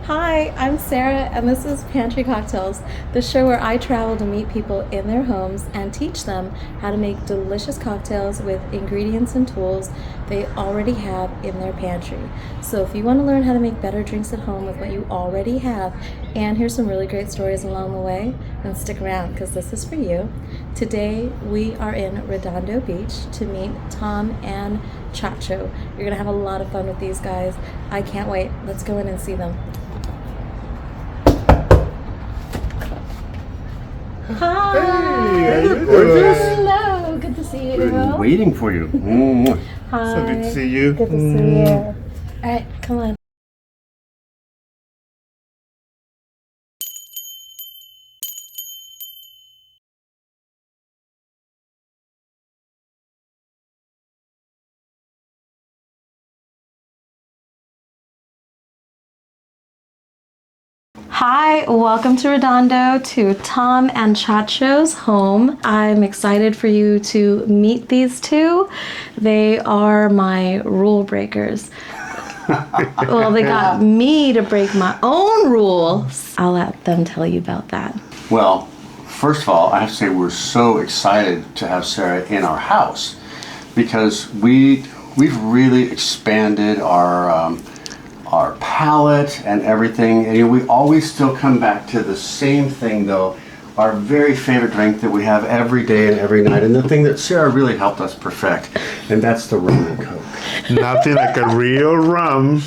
Hi, I'm Sarah, and this is Pantry Cocktails, the show where I travel to meet people in their homes and teach them how to make delicious cocktails with ingredients and tools they already have in their pantry. So if you want to learn how to make better drinks at home with what you already have and hear some really great stories along the way, then stick around because this is for you. Today we are in Redondo Beach to meet Tom and Chacho. You're going to have a lot of fun with these guys. I can't wait. Let's go in and see them. Hi. Hey, how you doing? Hello. Good to see you. Been waiting for you. Hi. So good to see you. Good to see you. All right, come on. Hi, welcome to Redondo, to Tom and Chacho's home. I'm excited for you to meet these two. They are my rule breakers. Well, they got me to break my own rules. I'll let them tell you about that. Well, first of all, I have to say we're so excited to have Sarah in our house because we've really expanded our palate and everything. And we always still come back to the same thing, though. Our very favorite drink that we have every day and every night, and the thing that Sarah really helped us perfect, and that's the rum and Coke. Nothing like a real rum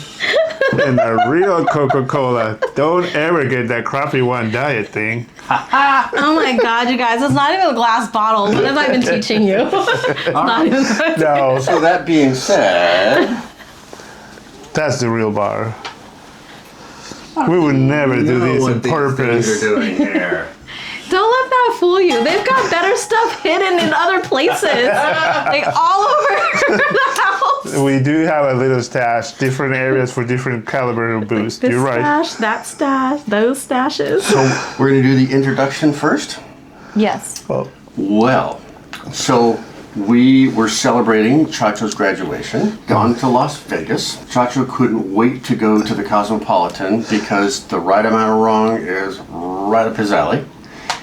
and a real Coca-Cola. Don't ever get that crappy one diet thing. Oh my God, you guys, it's not even a glass bottle. What have I been teaching you? Not even. No, So that being said, that's the real bar. We would never do this on purpose. You're doing here. Don't let that fool you. They've got better stuff hidden in other places, like all over the house. We do have a little stash, different areas for different caliber of boost. This You're right. stash, that stash, those stashes. So we're going to do the introduction first. Yes. Well, so we were celebrating Chacho's graduation, gone to Las Vegas. Chacho couldn't wait to go to the Cosmopolitan because the right amount of wrong is right up his alley.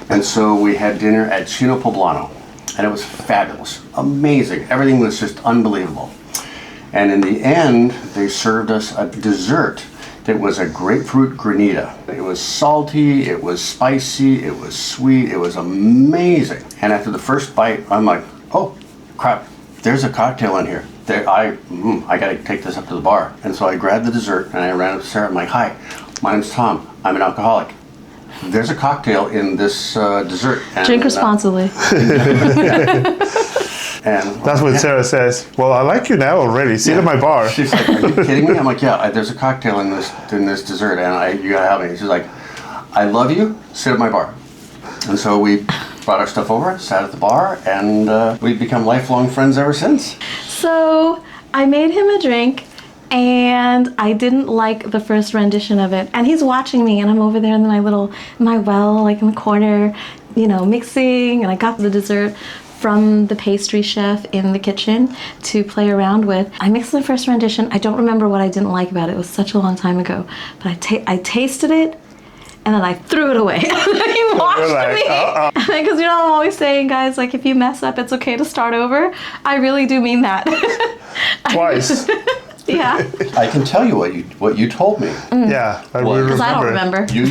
And so we had dinner at Chino Poblano, and it was fabulous, amazing. Everything was just unbelievable. And in the end, they served us a dessert that was a grapefruit granita. It was salty, it was spicy, it was sweet, it was amazing. And after the first bite, I'm like, oh crap, there's a cocktail in here. I gotta take this up to the bar. And so I grabbed the dessert and I ran up to Sarah. I'm like, hi, my name's Tom, I'm an alcoholic. There's a cocktail in this dessert. And, Drink responsibly. and That's what Sarah says. Well, I like you now already. Sit at my bar. She's like, are you kidding me? I'm like, yeah, there's a cocktail in this dessert, and you gotta help me. She's like, I love you. Sit at my bar. And so we brought our stuff over, sat at the bar, and we've become lifelong friends ever since. So I made him a drink, and I didn't like the first rendition of it. And he's watching me, and I'm over there in my well, like in the corner, mixing, and I got the dessert from the pastry chef in the kitchen to play around with. I mixed the first rendition. I don't remember what I didn't like about it. It was such a long time ago. But I tasted it, and then I threw it away. And then he watched me. Because I'm always saying, guys, like, if you mess up, it's okay to start over. I really do mean that. Twice. Yeah. I can tell you what you told me. Yeah, I will Because I don't remember. You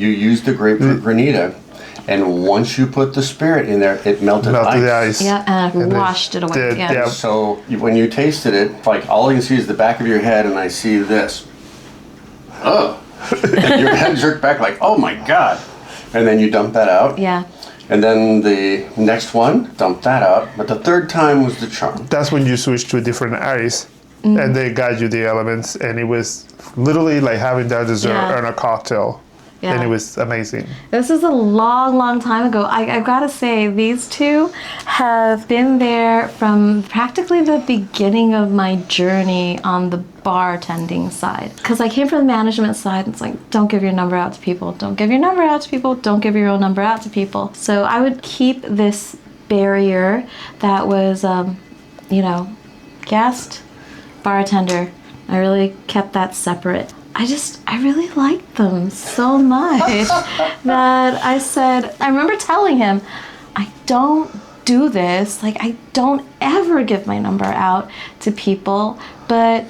used the grapefruit granita, and once you put the spirit in there, it melted the ice. ice. Yeah, and I washed it away. Yeah. So when you tasted it, like all you can see is the back of your head, and I see this. Oh. And your head jerked back like, oh my God. And then you dump that out. Yeah. And then the next one, dump that out. But the third time was the charm. That's when you switch to a different ice. And they guide you the elements, and it was literally like having that dessert and a cocktail. Yeah. And it was amazing. This is a long, long time ago. I've got to say, these two have been there from practically the beginning of my journey on the bartending side. Because I came from the management side, and it's like, don't give your number out to people. Don't give your number out to people. Don't give your own number out to people. So I would keep this barrier that was, guest, bartender. I really kept that separate. I really liked them so much that I said, I remember telling him, I don't do this. Like, I don't ever give my number out to people, but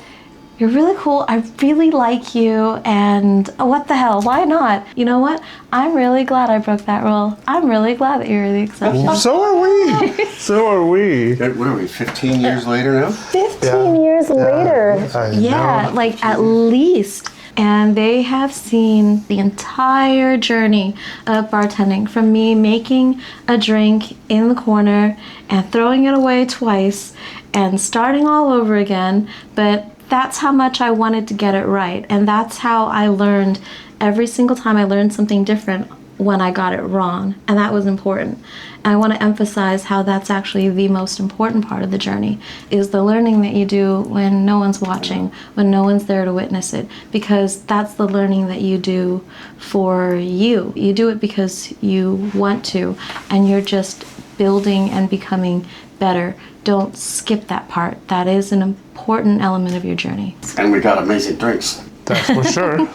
you're really cool. I really like you, and what the hell? Why not? You know what? I'm really glad I broke that rule. I'm really glad that you're the exception. So are we. So are we. What are we, 15 years later now? 15 years later. I Yeah, know. like at least. And they have seen the entire journey of bartending, from me making a drink in the corner and throwing it away twice and starting all over again. But that's how much I wanted to get it right. And that's how I learned. Every single time I learned something different when I got it wrong. And that was important. And I want to emphasize how that's actually the most important part of the journey, is the learning that you do when no one's watching, when no one's there to witness it. Because that's the learning that you do for you. You do it because you want to, and you're just building and becoming better. Don't skip that part. That is an important element of your journey. And we got amazing drinks. That's for sure.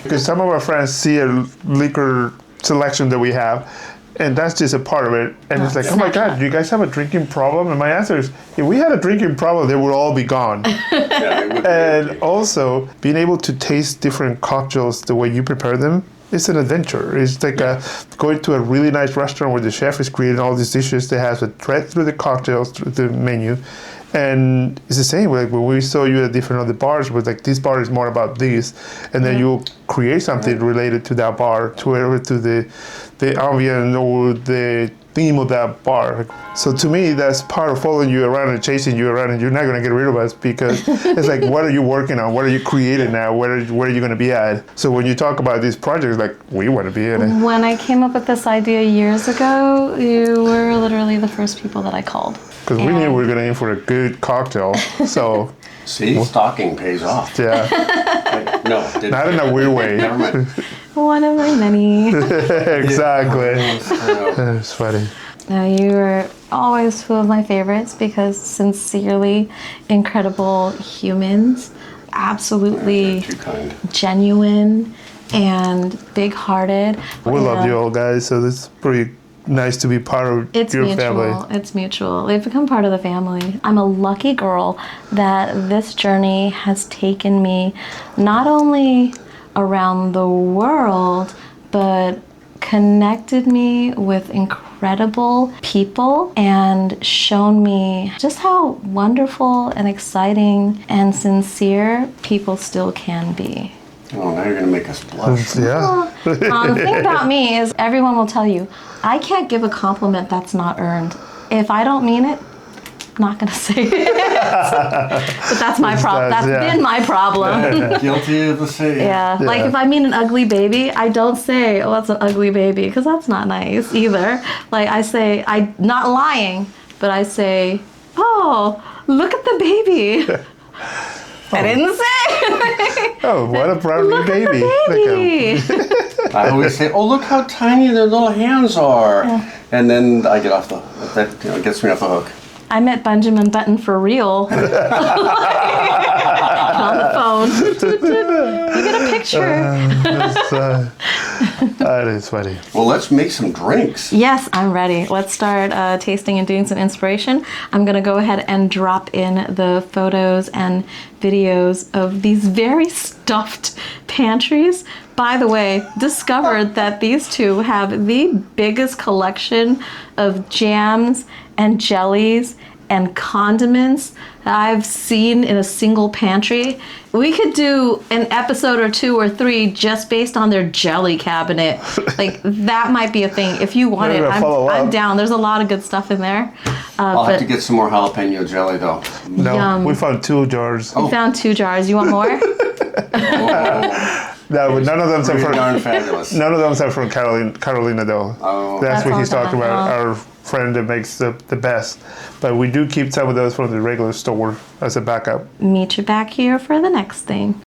Because some of our friends see a liquor selection that we have, and that's just a part of it. And it's like, oh my God, do you guys have a drinking problem? And my answer is, if we had a drinking problem, they would all be gone. Yeah, it would be And okay. also, being able to taste different cocktails the way you prepare them, it's an adventure. It's like going to a really nice restaurant where the chef is creating all these dishes that has a thread through the cocktails, through the menu. And it's the same, like when we saw you at different other bars, was like, this bar is more about this, and then you'll create something related to that bar, to the ambient or the theme of that bar. So to me, that's part of following you around and chasing you around, and you're not going to get rid of us, because it's like, what are you working on? What are you creating now? Where are you going to be at? So when you talk about these projects, like, we want to be in it. When I came up with this idea years ago, you were literally the first people that I called. Because we knew we were going to aim for a good cocktail. So, See, stalking pays off. yeah, Like, no, it didn't. not in a weird way. Never mind. One of my many. Exactly. I know. It's funny. You were always two of my favorites, because sincerely incredible humans, absolutely Too kind. genuine and big-hearted. We love you all, guys, so it's pretty nice to be part of It's your mutual. family. It's mutual. They've become part of the family. I'm a lucky girl that this journey has taken me not only around the world, but connected me with incredible people and shown me just how wonderful and exciting and sincere people still can be. Oh, now you're going to make us blush. Yeah. The thing about me is, everyone will tell you, I can't give a compliment that's not earned. If I don't mean it, I'm not gonna say it. But that's my problem. That's been my problem. Guilty of the same. Yeah. Like if I mean an ugly baby, I don't say, oh, that's an ugly baby, because that's not nice either. Like I say, I'm not lying, but I say, oh, look at the baby. I didn't say. Oh, what a brownie Look baby. at the baby. I always say, oh, look how tiny their little hands are. And then I get off that gets me off the hook. I met Benjamin Button for real. On the phone. You get a picture. That is funny. Well, let's make some drinks. Yes, I'm ready. Let's start tasting and doing some inspiration. I'm going to go ahead and drop in the photos and videos of these very stuffed pantries. By the way, discovered that these two have the biggest collection of jams and jellies and condiments that I've seen in a single pantry. We could do an episode or 2 or 3 just based on their jelly cabinet. Like, that might be a thing. If you want Maybe it, I'll follow I'm up. down. There's a lot of good stuff in there. I'll have to get some more jalapeno jelly, though. No, Yum. we found 2 jars. We found 2 jars. You want more? No, but none of them are Pretty darn from. fabulous. None of them are from Carolina, though. Oh. That's what That's he's all talking about. done. Our friend that makes the best. But we do keep some of those from the regular store as a backup. Meet you back here for the next thing.